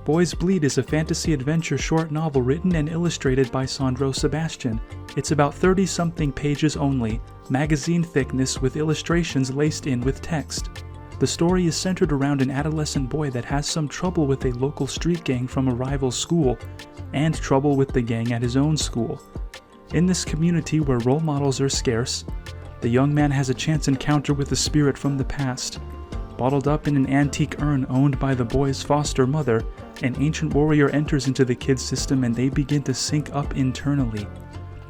Boys Bleed is a fantasy adventure short novel written and illustrated by Sandro Sebastian. It's about 30-something pages only, magazine thickness with illustrations laced in with text. The story is centered around an adolescent boy that has some trouble with a local street gang from a rival school, and trouble with the gang at his own school. In this community where role models are scarce, the young man has a chance encounter with a spirit from the past. Bottled up in an antique urn owned by the boy's foster mother, an ancient warrior enters into the kid's system and they begin to sync up internally.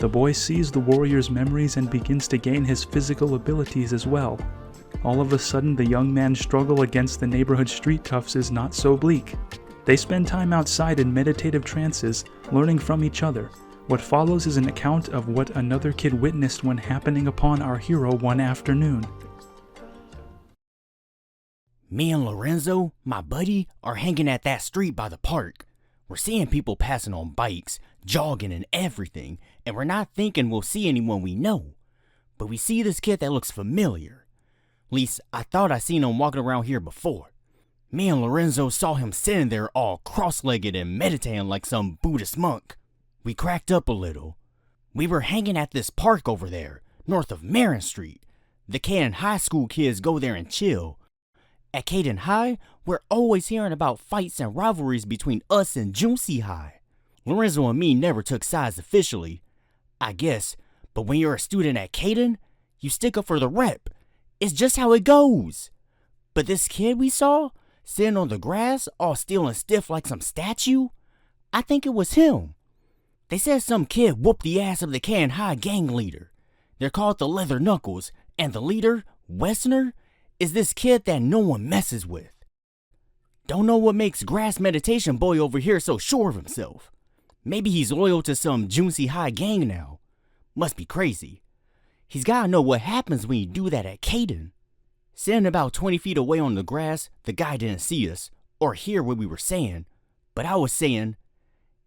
The boy sees the warrior's memories and begins to gain his physical abilities as well. All of a sudden, the young man's struggle against the neighborhood street toughs is not so bleak. They spend time outside in meditative trances, learning from each other. What follows is an account of what another kid witnessed when happening upon our hero one afternoon. Me and Lorenzo, my buddy, are hanging at that street by the park. We're seeing people passing on bikes, jogging and everything, and we're not thinking we'll see anyone we know. But we see this kid that looks familiar. At least, I thought I seen him walking around here before. Me and Lorenzo saw him sitting there all cross-legged and meditating like some Buddhist monk. We cracked up a little. We were hanging at this park over there, north of Marin Street. The Caden High School kids go there and chill. At Caden High, we're always hearing about fights and rivalries between us and Junsi High. Lorenzo and me never took sides officially, I guess, but when you're a student at Caden, you stick up for the rep. It's just how it goes. But this kid we saw, sitting on the grass, all still and stiff like some statue, I think it was him. They said some kid whooped the ass of the Caden High gang leader. They're called the Leather Knuckles, and the leader, Westerner, is this kid that no one messes with. Don't know what makes Grass Meditation Boy over here so sure of himself. Maybe he's loyal to some Junsi High gang now. Must be crazy. He's gotta know what happens when you do that at Caden. Sitting about 20 feet away on the grass, the guy didn't see us or hear what we were saying, but I was saying,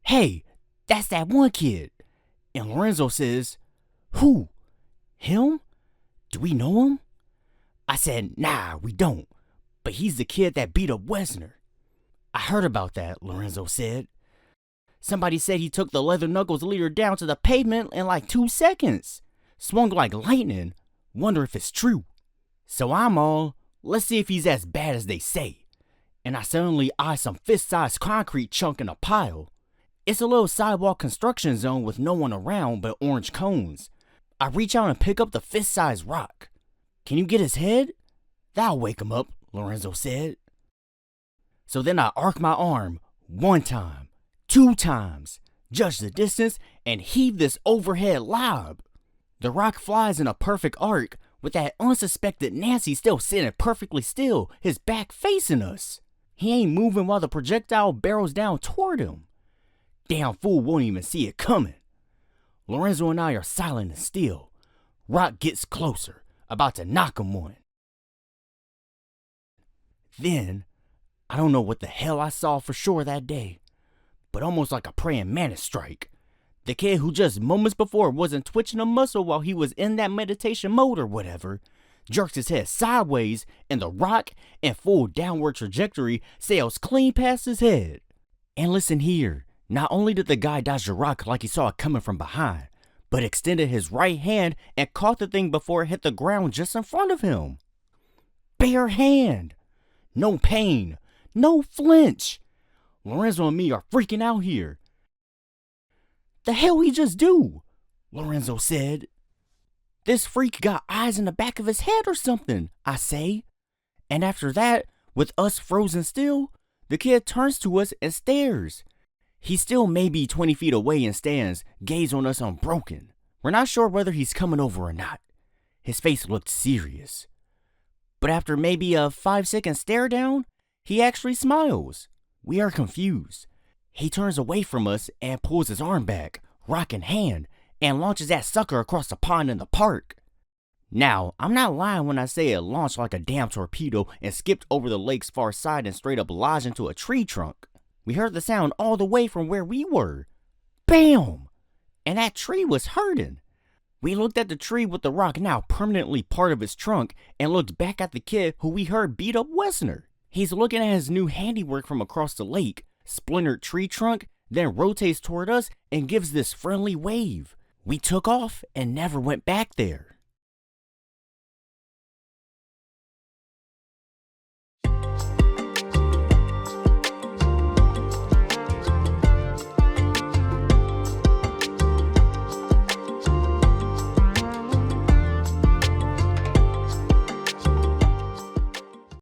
"Hey, that's that one kid." And Lorenzo says, "Who? Him? Do we know him?" I said, "Nah, we don't, but he's the kid that beat up Wesner." "I heard about that," Lorenzo said. "Somebody said he took the Leather Knuckles leader down to the pavement in like 2 seconds. Swung like lightning. Wonder if it's true." So I'm all, let's see if he's as bad as they say. And I suddenly eye some fist-sized concrete chunk in a pile. It's a little sidewalk construction zone with no one around but orange cones. I reach out and pick up the fist-sized rock. "Can you get his head?" "That'll wake him up," Lorenzo said. So then I arc my arm 1 time, 2 times, judge the distance, and heave this overhead lob. The rock flies in a perfect arc with that unsuspected Nancy still sitting perfectly still, his back facing us. He ain't moving while the projectile barrels down toward him. Damn fool won't even see it coming. Lorenzo and I are silent and still. Rock gets closer, about to knock him one. Then, I don't know what the hell I saw for sure that day, but almost like a praying mantis strike. The kid who just moments before wasn't twitching a muscle while he was in that meditation mode or whatever, jerks his head sideways and the rock, in full downward trajectory, sails clean past his head. And listen here, not only did the guy dodge the rock like he saw it coming from behind, but extended his right hand and caught the thing before it hit the ground just in front of him. Bare hand. No pain. No flinch. Lorenzo and me are freaking out here. "The hell he just do?" Lorenzo said. "This freak got eyes in the back of his head or something," I say. And after that, with us frozen still, the kid turns to us and stares. He's still maybe 20 feet away and stands, gaze on us unbroken. We're not sure whether he's coming over or not. His face looked serious. But after maybe a 5-second stare down, he actually smiles. We are confused. He turns away from us and pulls his arm back, rock in hand, and launches that sucker across the pond in the park. Now, I'm not lying when I say it launched like a damn torpedo and skipped over the lake's far side and straight up lodged into a tree trunk. We heard the sound all the way from where we were. Bam! And that tree was hurting. We looked at the tree with the rock now permanently part of its trunk and looked back at the kid who we heard beat up Wesner. He's looking at his new handiwork from across the lake, splintered tree trunk, then rotates toward us and gives this friendly wave. We took off and never went back there.